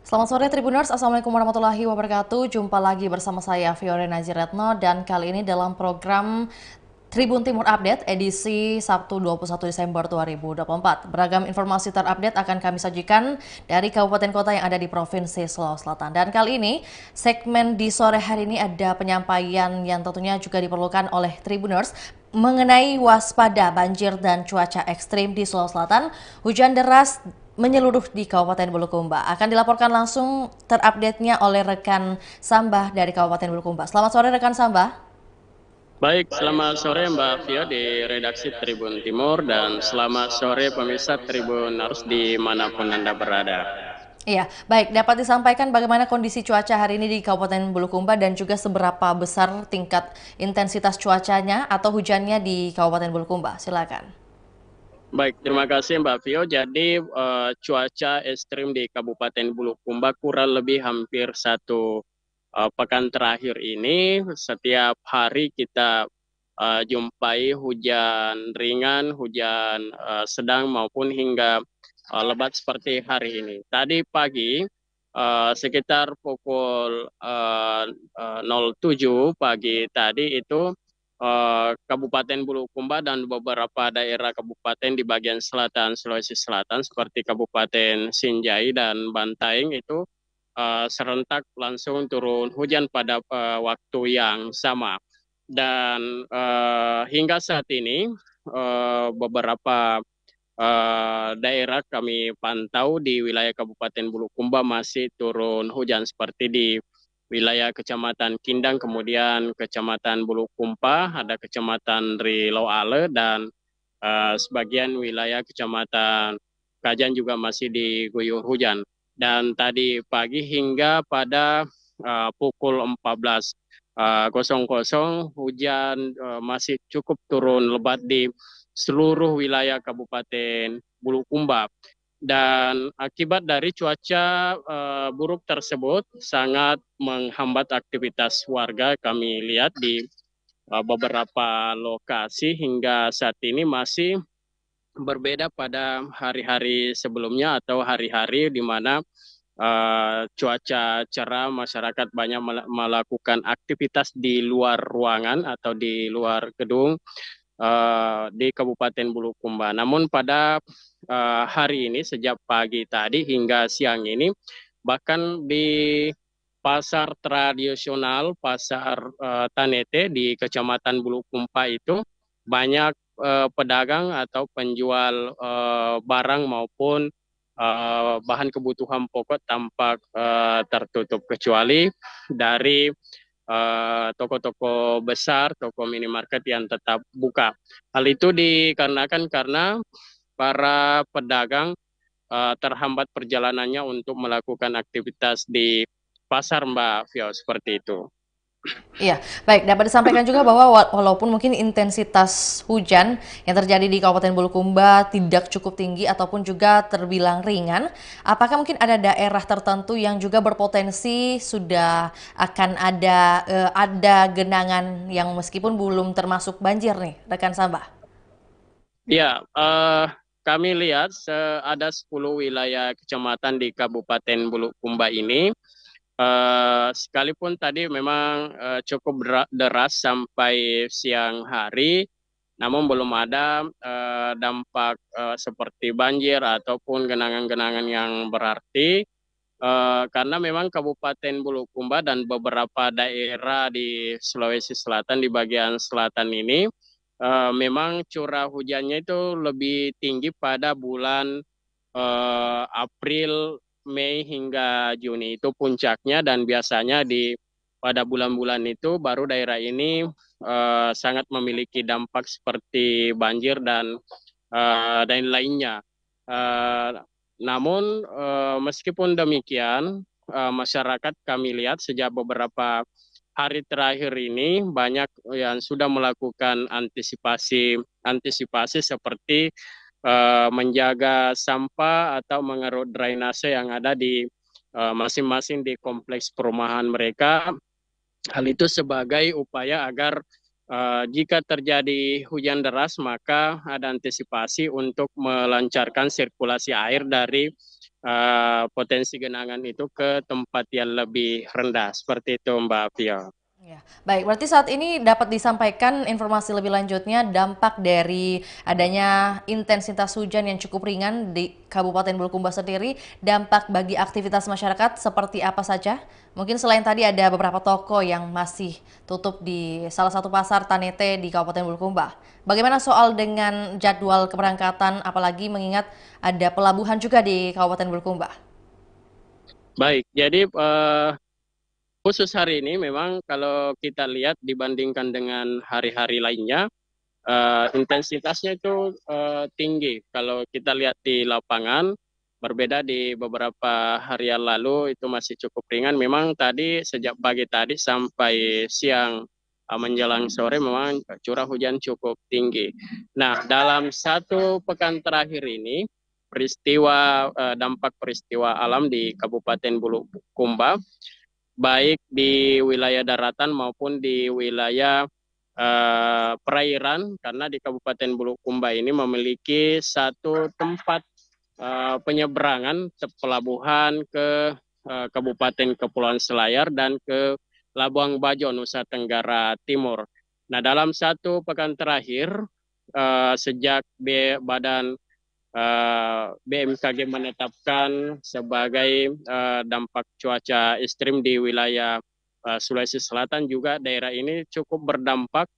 Selamat sore Tribuners, Assalamualaikum warahmatullahi wabarakatuh. Jumpa lagi bersama saya Fiore Naziretno dan kali ini dalam program Tribun Timur Update edisi Sabtu 21 Desember 2024. Beragam informasi terupdate akan kami sajikan dari kabupaten kota yang ada di Provinsi Sulawesi Selatan. Dan kali ini segmen di sore hari ini ada penyampaian yang tentunya juga diperlukan oleh Tribuners mengenai waspada banjir dan cuaca ekstrim di Sulawesi Selatan. Hujan deras menyeluruh di Kabupaten Bulukumba. Akan dilaporkan langsung terupdate-nya oleh rekan Sambah dari Kabupaten Bulukumba. Selamat sore rekan Sambah. Baik, selamat sore Mbak Vio di redaksi Tribun Timur dan selamat sore pemirsa Tribun Arus dimanapun Anda berada. Iya, baik. Dapat disampaikan bagaimana kondisi cuaca hari ini di Kabupaten Bulukumba dan juga seberapa besar tingkat intensitas cuacanya atau hujannya di Kabupaten Bulukumba? Silakan. Baik, terima kasih Mbak Vio. Jadi cuaca ekstrim di Kabupaten Bulukumba kurang lebih hampir satu pekan terakhir ini setiap hari kita jumpai hujan ringan, hujan sedang maupun hingga lebat seperti hari ini. Tadi pagi sekitar pukul 07 pagi tadi itu Kabupaten Bulukumba dan beberapa daerah kabupaten di bagian selatan Sulawesi Selatan seperti Kabupaten Sinjai dan Bantaeng itu serentak langsung turun hujan pada waktu yang sama. Dan hingga saat ini beberapa daerah kami pantau di wilayah Kabupaten Bulukumba masih turun hujan seperti di wilayah Kecamatan Kindang, kemudian Kecamatan Bulukumpa, ada Kecamatan Riloale, dan sebagian wilayah Kecamatan Kajan juga masih diguyur hujan. Dan tadi pagi hingga pada pukul 14.00 hujan masih cukup turun lebat di seluruh wilayah Kabupaten Bulukumba. Dan akibat dari cuaca buruk tersebut sangat menghambat aktivitas warga. Kami lihat di beberapa lokasi hingga saat ini masih berbeda pada hari-hari sebelumnya atau hari-hari di mana cuaca cerah, masyarakat banyak melakukan aktivitas di luar ruangan atau di luar gedung di Kabupaten Bulukumba. Namun pada hari ini sejak pagi tadi hingga siang ini bahkan di pasar tradisional, pasar Tanete di Kecamatan Bulukumba itu banyak pedagang atau penjual barang maupun bahan kebutuhan pokok tampak tertutup kecuali dari toko-toko besar, toko minimarket yang tetap buka. Hal itu dikarenakan karena para pedagang terhambat perjalanannya untuk melakukan aktivitas di pasar Mbak Vio, seperti itu. Iya, baik. Dapat disampaikan juga bahwa walaupun mungkin intensitas hujan yang terjadi di Kabupaten Bulukumba tidak cukup tinggi ataupun juga terbilang ringan, apakah mungkin ada daerah tertentu yang juga berpotensi sudah akan ada genangan yang meskipun belum termasuk banjir nih, rekan Sabah? Ya, kami lihat ada 10 wilayah kecamatan di Kabupaten Bulukumba ini. Sekalipun tadi memang cukup deras sampai siang hari, namun belum ada dampak seperti banjir ataupun genangan-genangan yang berarti. Karena memang Kabupaten Bulukumba dan beberapa daerah di Sulawesi Selatan di bagian selatan ini memang curah hujannya itu lebih tinggi pada bulan April, Mei hingga Juni itu puncaknya, dan biasanya pada bulan-bulan itu baru daerah ini sangat memiliki dampak seperti banjir dan lainnya. Uh, Namun meskipun demikian, masyarakat kami lihat sejak beberapa hari terakhir ini banyak yang sudah melakukan antisipasi seperti menjaga sampah atau mengeruk drainase yang ada di masing-masing di kompleks perumahan mereka. Hal itu sebagai upaya agar jika terjadi hujan deras maka ada antisipasi untuk melancarkan sirkulasi air dari potensi genangan itu ke tempat yang lebih rendah. Seperti itu Mbak Vio. Ya, baik. Berarti saat ini dapat disampaikan informasi lebih lanjutnya dampak dari adanya intensitas hujan yang cukup ringan di Kabupaten Bulukumba sendiri, dampak bagi aktivitas masyarakat seperti apa saja? Mungkin selain tadi ada beberapa toko yang masih tutup di salah satu pasar Tanete di Kabupaten Bulukumba. Bagaimana soal dengan jadwal keberangkatan, apalagi mengingat ada pelabuhan juga di Kabupaten Bulukumba? Baik, jadi khusus hari ini memang kalau kita lihat dibandingkan dengan hari-hari lainnya, intensitasnya itu tinggi. Kalau kita lihat di lapangan, berbeda di beberapa hari yang lalu itu masih cukup ringan. Memang tadi sejak pagi tadi sampai siang menjelang sore memang curah hujan cukup tinggi. Nah, dalam satu pekan terakhir ini, dampak peristiwa alam di Kabupaten Bulukumba, baik di wilayah daratan maupun di wilayah perairan, karena di Kabupaten Bulukumba ini memiliki satu tempat penyeberangan pelabuhan ke Kabupaten Kepulauan Selayar dan ke Labuang Bajo, Nusa Tenggara Timur. Nah, dalam satu pekan terakhir, sejak Badan BMKG menetapkan sebagai dampak cuaca ekstrim di wilayah Sulawesi Selatan, juga daerah ini cukup berdampak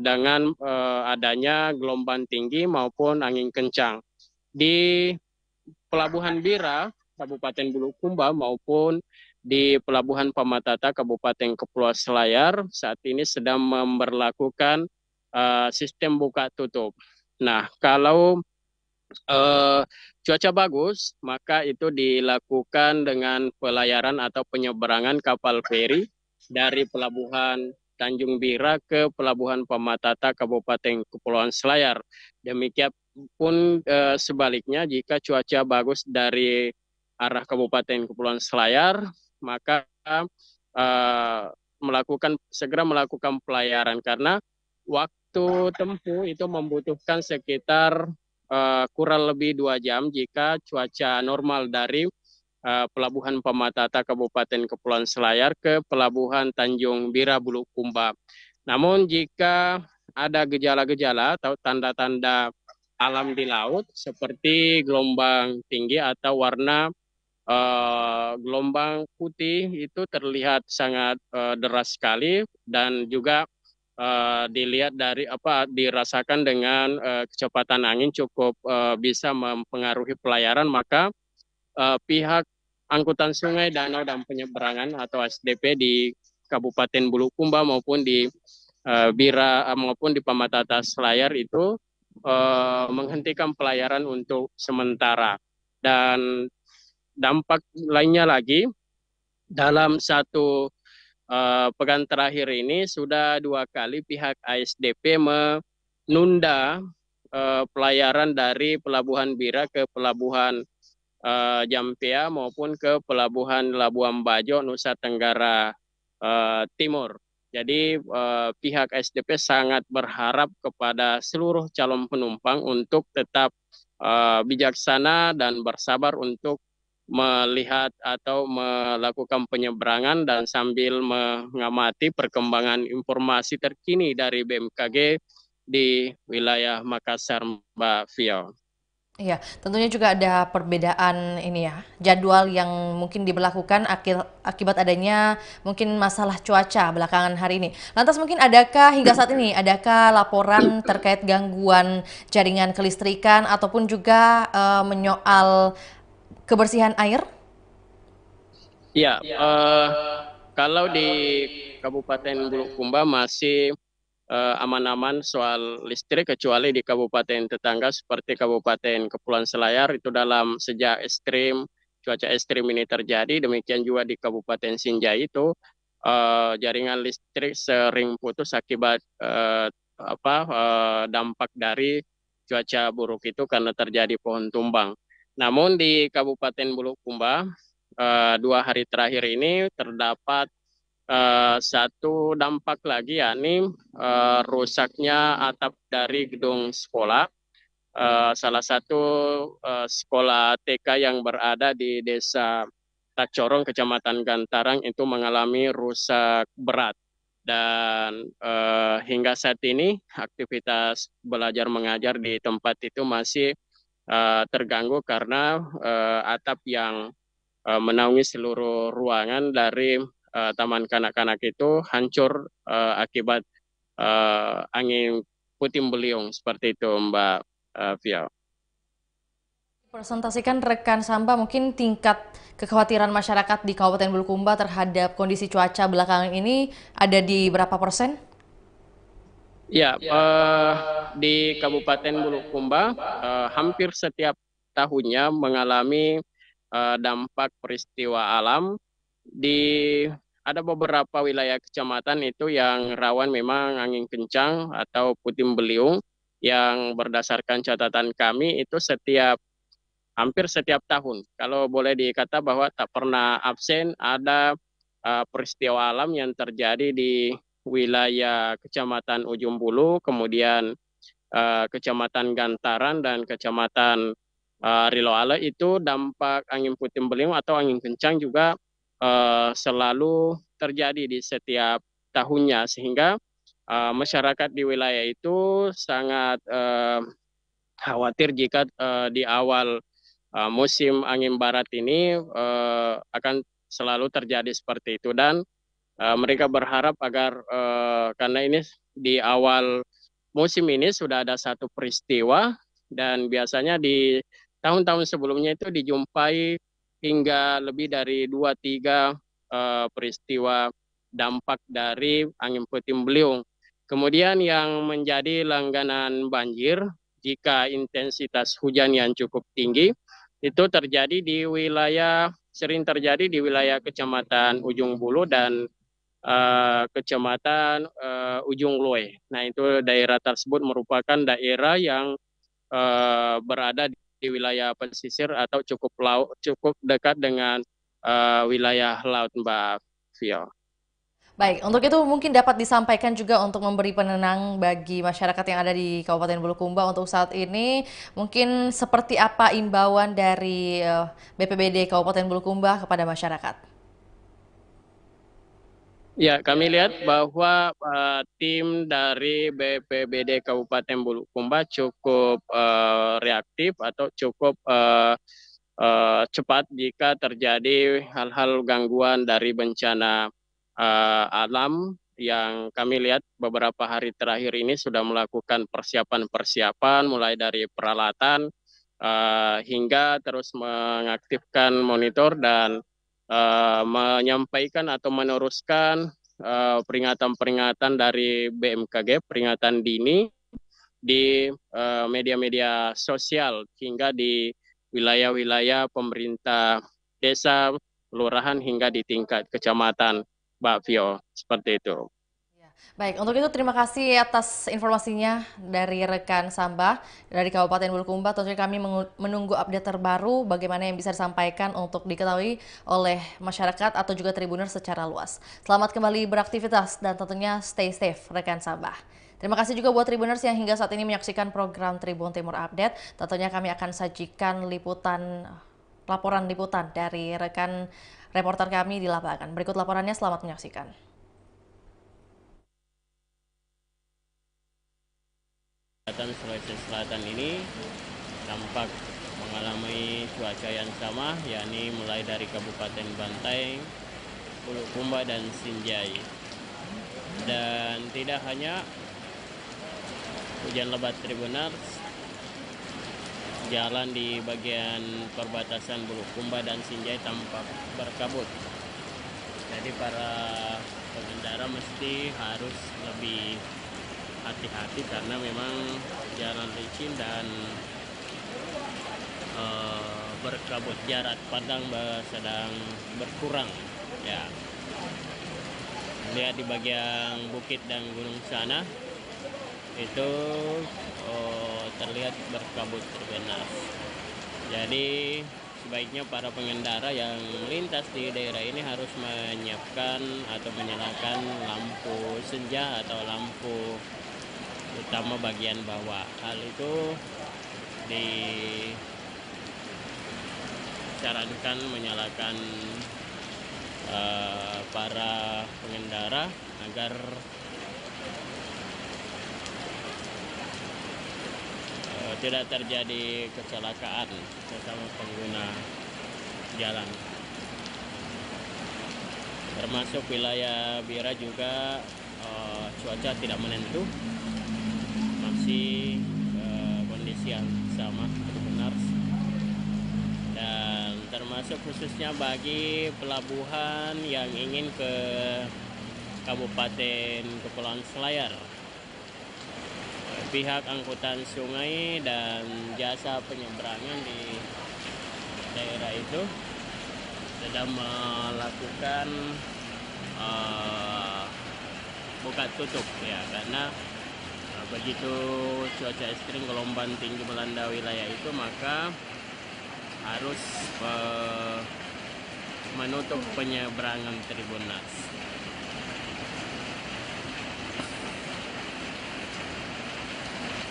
dengan adanya gelombang tinggi maupun angin kencang. Di Pelabuhan Bira, Kabupaten Bulukumba maupun di Pelabuhan Pamatata, Kabupaten Kepulauan Selayar, saat ini sedang memberlakukan sistem buka tutup. Nah, kalau eh, cuaca bagus, maka itu dilakukan dengan pelayaran atau penyeberangan kapal feri dari Pelabuhan Tanjung Bira ke Pelabuhan Pamatata Kabupaten Kepulauan Selayar. Demikian pun sebaliknya, jika cuaca bagus dari arah Kabupaten Kepulauan Selayar, maka eh, segera melakukan pelayaran, karena waktu tempuh itu membutuhkan sekitar kurang lebih 2 jam jika cuaca normal dari Pelabuhan Pamatata Kabupaten Kepulauan Selayar ke Pelabuhan Tanjung Bira Bulukumba. Namun jika ada gejala-gejala atau tanda-tanda alam di laut seperti gelombang tinggi atau warna gelombang putih itu terlihat sangat deras sekali, dan juga dilihat dari dirasakan dengan kecepatan angin cukup bisa mempengaruhi pelayaran, maka pihak angkutan sungai, danau, dan penyeberangan atau SDP di Kabupaten Bulukumba maupun di Bira maupun di Pamatata Selayar itu menghentikan pelayaran untuk sementara. Dan dampak lainnya lagi, dalam satu pekan terakhir ini sudah 2 kali pihak ASDP menunda pelayaran dari Pelabuhan Bira ke Pelabuhan Jampia maupun ke Pelabuhan Labuan Bajo, Nusa Tenggara Timur. Jadi pihak SDP sangat berharap kepada seluruh calon penumpang untuk tetap bijaksana dan bersabar untuk melihat atau melakukan penyeberangan dan sambil mengamati perkembangan informasi terkini dari BMKG di wilayah Makassar, Mbak Vio. Iya, tentunya juga ada perbedaan ini ya, jadwal yang mungkin diberlakukan akibat adanya mungkin masalah cuaca belakangan hari ini. Lantas mungkin hingga saat ini, adakah laporan terkait gangguan jaringan kelistrikan ataupun juga menyoal kebersihan air? Ya, kalau di Kabupaten Bulukumba masih aman-aman soal listrik, kecuali di kabupaten tetangga seperti Kabupaten Kepulauan Selayar itu dalam sejak cuaca ekstrim ini terjadi. Demikian juga di Kabupaten Sinjai itu jaringan listrik sering putus akibat dampak dari cuaca buruk itu karena terjadi pohon tumbang. Namun di Kabupaten Bulukumba 2 hari terakhir ini terdapat satu dampak lagi, yakni rusaknya atap dari gedung sekolah salah satu sekolah TK yang berada di Desa Tacorong, Kecamatan Gantarang itu mengalami rusak berat. Dan hingga saat ini aktivitas belajar mengajar di tempat itu masih terganggu karena atap yang menaungi seluruh ruangan dari taman kanak-kanak itu hancur akibat angin puting beliung seperti itu, Mbak Via. Presentasikan rekan Samba mungkin tingkat kekhawatiran masyarakat di Kabupaten Bulukumba terhadap kondisi cuaca belakangan ini ada di berapa persen? Ya, di Kabupaten Bulukumba hampir setiap tahunnya mengalami dampak peristiwa alam. Di ada beberapa wilayah kecamatan itu yang rawan memang angin kencang atau puting beliung, yang berdasarkan catatan kami itu hampir setiap tahun. Kalau boleh dikata bahwa tak pernah absen ada peristiwa alam yang terjadi di wilayah Kecamatan Ujung Bulu, kemudian Kecamatan Gantaran dan Kecamatan Riloale itu dampak angin puting beliung atau angin kencang juga selalu terjadi di setiap tahunnya, sehingga masyarakat di wilayah itu sangat khawatir jika di awal musim angin barat ini akan selalu terjadi seperti itu. Dan mereka berharap agar karena ini di awal musim ini sudah ada satu peristiwa, dan biasanya di tahun-tahun sebelumnya itu dijumpai hingga lebih dari 2-3 peristiwa dampak dari angin puting beliung. Kemudian yang menjadi langganan banjir jika intensitas hujan yang cukup tinggi itu sering terjadi di wilayah Kecamatan Ujung Bulu dan Kecamatan Ujung Lue. Nah, itu daerah tersebut merupakan daerah yang berada di wilayah pesisir atau cukup dekat dengan wilayah laut, Mbak Vio. Baik, untuk itu mungkin dapat disampaikan juga untuk memberi penenang bagi masyarakat yang ada di Kabupaten Bulukumba untuk saat ini. Mungkin seperti apa imbauan dari BPBD Kabupaten Bulukumba kepada masyarakat? Ya, kami lihat bahwa tim dari BPBD Kabupaten Bulukumba cukup reaktif atau cukup cepat jika terjadi hal-hal gangguan dari bencana alam, yang kami lihat beberapa hari terakhir ini sudah melakukan persiapan-persiapan mulai dari peralatan hingga terus mengaktifkan monitor dan menyampaikan atau meneruskan peringatan-peringatan dari BMKG, peringatan dini di media-media sosial hingga di wilayah-wilayah pemerintah desa, kelurahan hingga di tingkat kecamatan, Mbak Vio, seperti itu. Baik, untuk itu terima kasih atas informasinya dari rekan Samba dari Kabupaten Bulukumba. Tentunya kami menunggu update terbaru bagaimana yang bisa disampaikan untuk diketahui oleh masyarakat atau juga Tribuners secara luas. Selamat kembali beraktivitas dan tentunya stay safe rekan Samba. Terima kasih juga buat Tribuners yang hingga saat ini menyaksikan program Tribun Timur Update. Tentunya kami akan sajikan laporan liputan dari rekan reporter kami di lapangan. Berikut laporannya, selamat menyaksikan. Sulawesi Selatan ini tampak mengalami cuaca yang sama, yakni mulai dari Kabupaten Bantaeng, Bulukumba, dan Sinjai. Dan tidak hanya hujan lebat Tribuners, jalan di bagian perbatasan Bulukumba dan Sinjai tampak berkabut. Jadi para pengendara mesti harus lebih hati-hati karena memang jalan licin dan berkabut, jarak pandang sedang berkurang. Ya, lihat di bagian bukit dan gunung sana itu terlihat berkabut terbenam. Jadi sebaiknya para pengendara yang melintas di daerah ini harus menyiapkan atau menyalakan lampu senja atau lampu utama bagian bawah. Hal itu disarankan menyalakan para pengendara agar tidak terjadi kecelakaan sesama pengguna jalan. Termasuk wilayah Bira juga cuaca tidak menentu, masih kondisi yang sama benar, dan termasuk khususnya bagi pelabuhan yang ingin ke Kabupaten Kepulauan Selayar. Pihak angkutan sungai dan jasa penyeberangan di daerah itu sedang melakukan buka tutup ya, karena begitu cuaca ekstrim gelombang tinggi melanda wilayah itu, maka harus menutup penyeberangan Tribunnas.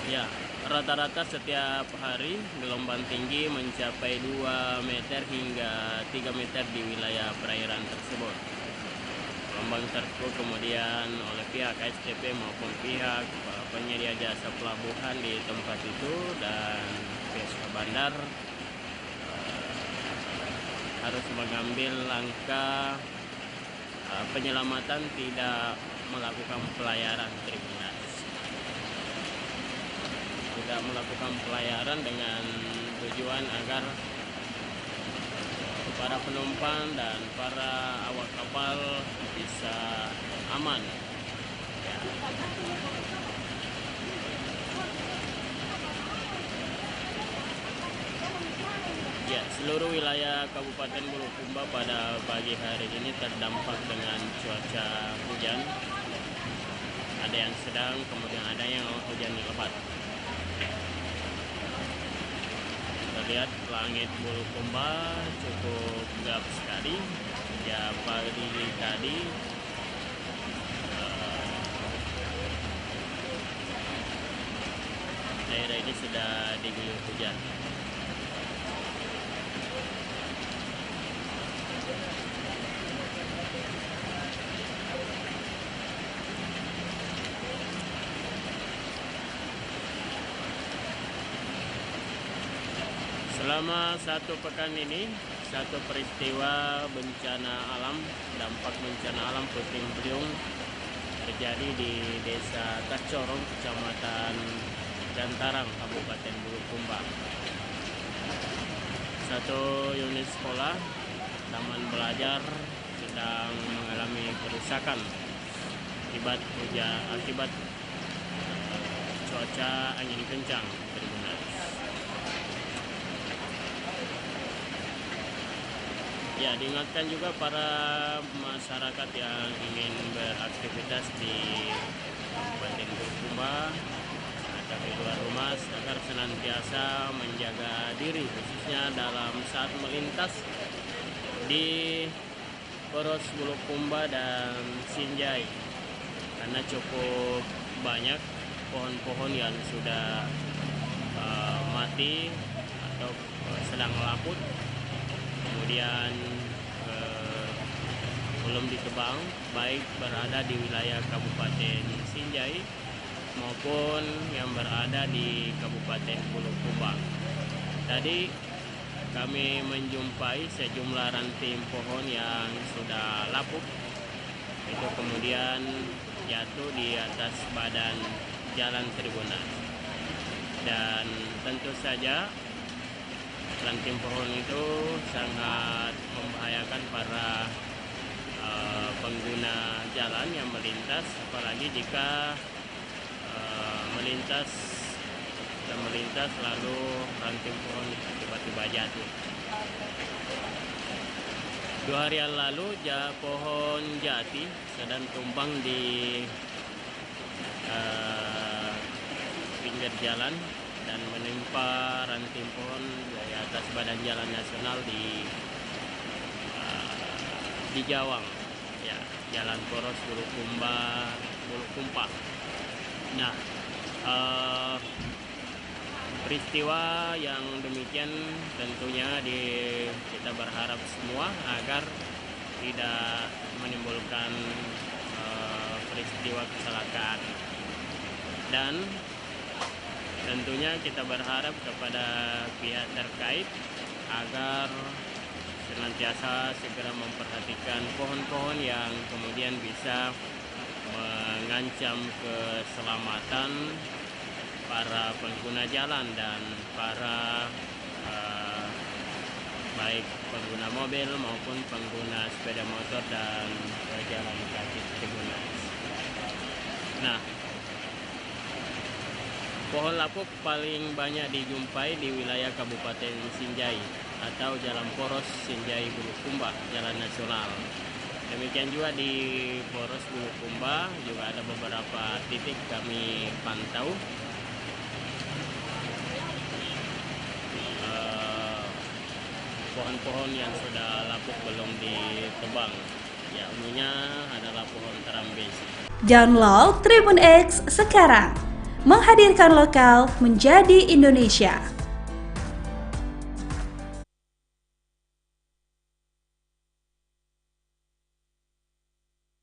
Ya, rata-rata setiap hari gelombang tinggi mencapai 2 meter hingga 3 meter di wilayah perairan tersebut. Gelombang tersebut kemudian oleh pihak STP maupun pihak penyedia jasa pelabuhan di tempat itu dan pihak bandar harus mengambil langkah penyelamatan, tidak melakukan pelayaran Tribunnas. Tidak melakukan pelayaran dengan tujuan agar para penumpang dan para awak kapal bisa aman. Ya, seluruh wilayah Kabupaten Bulukumba pada pagi hari ini terdampak dengan cuaca hujan. Ada yang sedang, kemudian ada yang hujan lebat. Terlihat langit Bulukumba cukup gelap sekali. Ya, pagi tadi daerah ini sudah diguyur hujan. Selama satu pekan ini, satu peristiwa bencana alam, dampak bencana alam puting beliung terjadi di Desa Tacorong, Kecamatan Gantarang, Kabupaten Bulukumba. Satu unit sekolah, taman belajar sedang mengalami kerusakan akibat cuaca angin kencang. Ya, diingatkan juga para masyarakat yang ingin beraktivitas di Kabupaten Bulukumba atau di luar rumah agar senantiasa menjaga diri, khususnya dalam saat melintas di Poros Bulukumba dan Sinjai, karena cukup banyak pohon-pohon yang sudah mati atau sedang laput, kemudian belum ditebang, baik berada di wilayah Kabupaten Sinjai maupun yang berada di Kabupaten Bulukumba. Tadi kami menjumpai sejumlah ranting pohon yang sudah lapuk, itu kemudian jatuh di atas badan jalan Tribunnas, dan tentu saja ranting pohon itu sangat membahayakan para pengguna jalan yang melintas, apalagi jika melintas lalu ranting pohon tiba-tiba jatuh. 2 hari yang lalu pohon jati sedang tumbang di pinggir jalan dan menimpa ranting pohon di atas badan jalan nasional di Jawang, ya, Jalan Poros Bulukumpa. Nah, peristiwa yang demikian tentunya kita berharap semua agar tidak menimbulkan peristiwa kecelakaan. Dan tentunya kita berharap kepada pihak terkait agar senantiasa segera memperhatikan pohon-pohon yang kemudian bisa mengancam keselamatan para pengguna jalan dan para baik pengguna mobil maupun pengguna sepeda motor dan pejalan kaki pengguna. Nah, pohon lapuk paling banyak dijumpai di wilayah Kabupaten Sinjai atau Jalan Poros Sinjai Bulukumba, jalan nasional. Demikian juga di Poros Bulukumba juga ada beberapa titik kami pantau. Pohon-pohon yang sudah lapuk belum ditebang, ya umumnya adalah pohon terambesi. Download Tribun X sekarang, menghadirkan lokal menjadi Indonesia.